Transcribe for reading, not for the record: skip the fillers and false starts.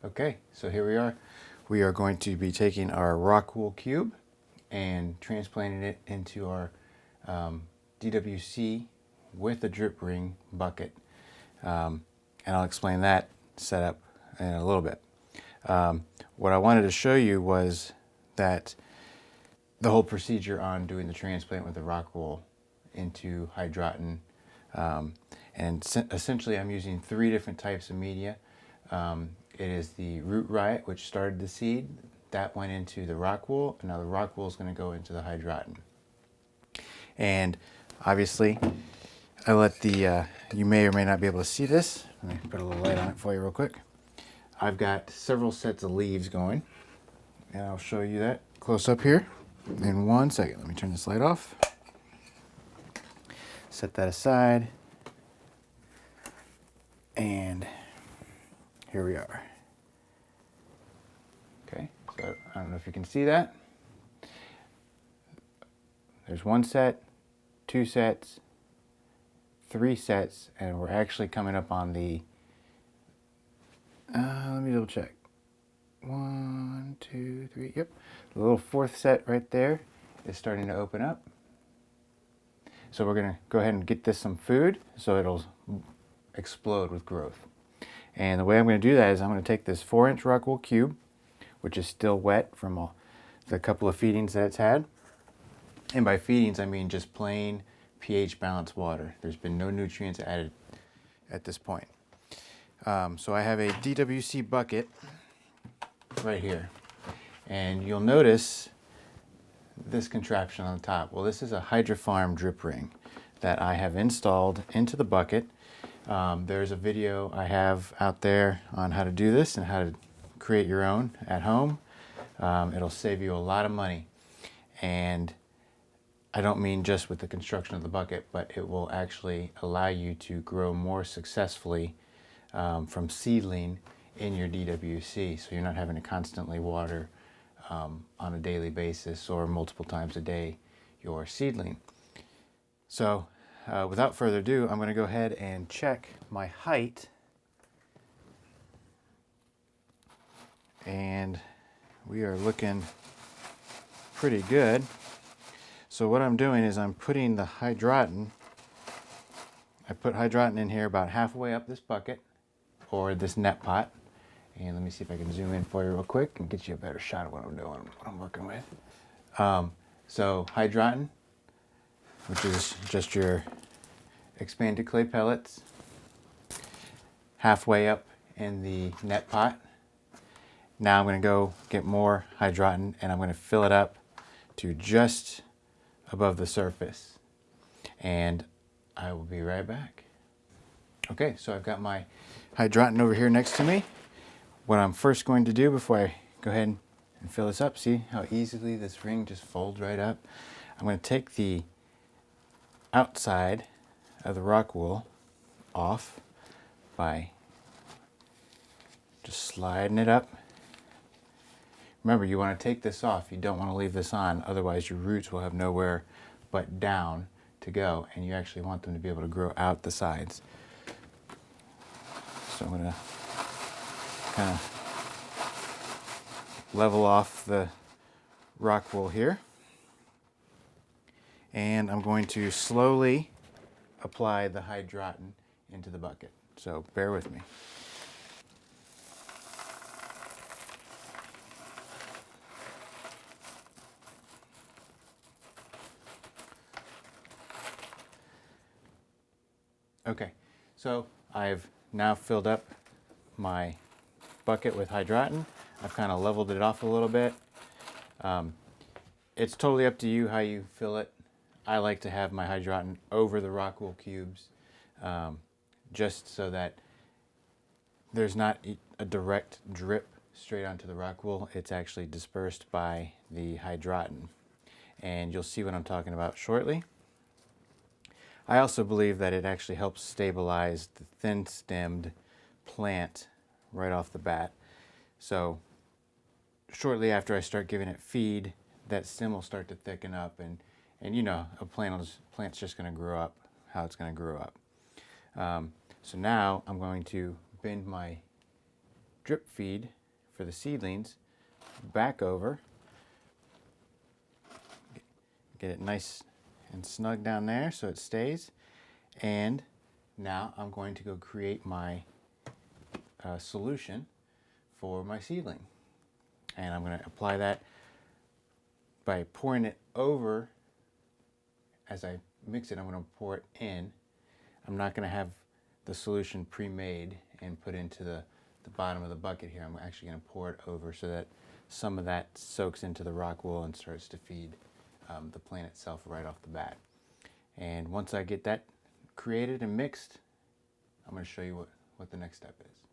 Okay, so here we are. We are going to be taking our Rockwool cube and transplanting it into our DWC with a drip ring bucket. And I'll explain that setup in a little bit. What I wanted to show you was that the whole procedure on doing the transplant with the Rockwool into Hydroton. And essentially I'm using 3 different types of media. It is the root riot, which started the seed. That went into the Rockwool, and now the Rockwool is going to go into the Hydroton. And obviously, I let the, you may or may not be able to see this. Let me put a little light on it for you real quick. I've got several sets of leaves going, and I'll show you that close up here in 1 second. Let me turn this light off. Set that aside. And here we are. Okay, so I don't know if you can see that. There's 1 set, 2 sets, 3 sets, and we're actually coming up on the, let me double check. 1, 2, 3, yep. The little 4th set right there is starting to open up. So we're gonna go ahead and get this some food so it'll explode with growth. And the way I'm going to do that is I'm going to take this 4-inch Rockwool cube, which is still wet from the couple of feedings that it's had. And by feedings, I mean just plain pH balanced water. There's been no nutrients added at this point. So I have a DWC bucket right here. And you'll notice this contraption on the top. Well, this is a Hydrofarm drip ring that I have installed into the bucket. There's a video I have out there on how to do this and how to create your own at home. It'll save you a lot of money. And I don't mean just with the construction of the bucket, but it will actually allow you to grow more successfully from seedling in your DWC. So you're not having to constantly water on a daily basis or multiple times a day your seedling. So without further ado, I'm going to go ahead and check my height. And we are looking pretty good. So what I'm doing is I'm putting the Hydroton. I put Hydroton in here about halfway up this bucket or this net pot. And let me see if I can zoom in for you real quick and get you a better shot of what I'm doing, what I'm working with. So Hydroton, which is just your expanded clay pellets, halfway up in the net pot. Now I'm going to go get more Hydroton and I'm going to fill it up to just above the surface. And I will be right back. Okay, so I've got my Hydroton over here next to me. What I'm first going to do before I go ahead and fill this up, see how easily this ring just folds right up? I'm going to take the outside of the Rockwool off by just sliding it up. Remember, you want to take this off. You don't want to leave this on, otherwise your roots will have nowhere but down to go, and you actually want them to be able to grow out the sides. So I'm going to kind of level off the Rockwool here. And I'm going to slowly apply the Hydroton into the bucket. So bear with me. Okay, so I've now filled up my bucket with Hydroton. I've kind of leveled it off a little bit. It's totally up to you how you fill it. I like to have my Hydroton over the Rockwool cubes, just so that there's not a direct drip straight onto the Rockwool. It's actually dispersed by the Hydroton. And you'll see what I'm talking about shortly. I also believe that it actually helps stabilize the thin-stemmed plant right off the bat. So shortly after I start giving it feed, that stem will start to thicken up, and you know, a plant's just going to grow up how it's going to grow up. So now I'm going to bend my drip feed for the seedlings back over. Get it nice and snug down there so it stays. And now I'm going to go create my solution for my seedling. And I'm going to apply that by pouring it over. As I mix it, I'm going to pour it in. I'm not going to have the solution pre-made and put into the bottom of the bucket here. I'm actually going to pour it over so that some of that soaks into the rock wool and starts to feed the plant itself right off the bat. And once I get that created and mixed, I'm going to show you what the next step is.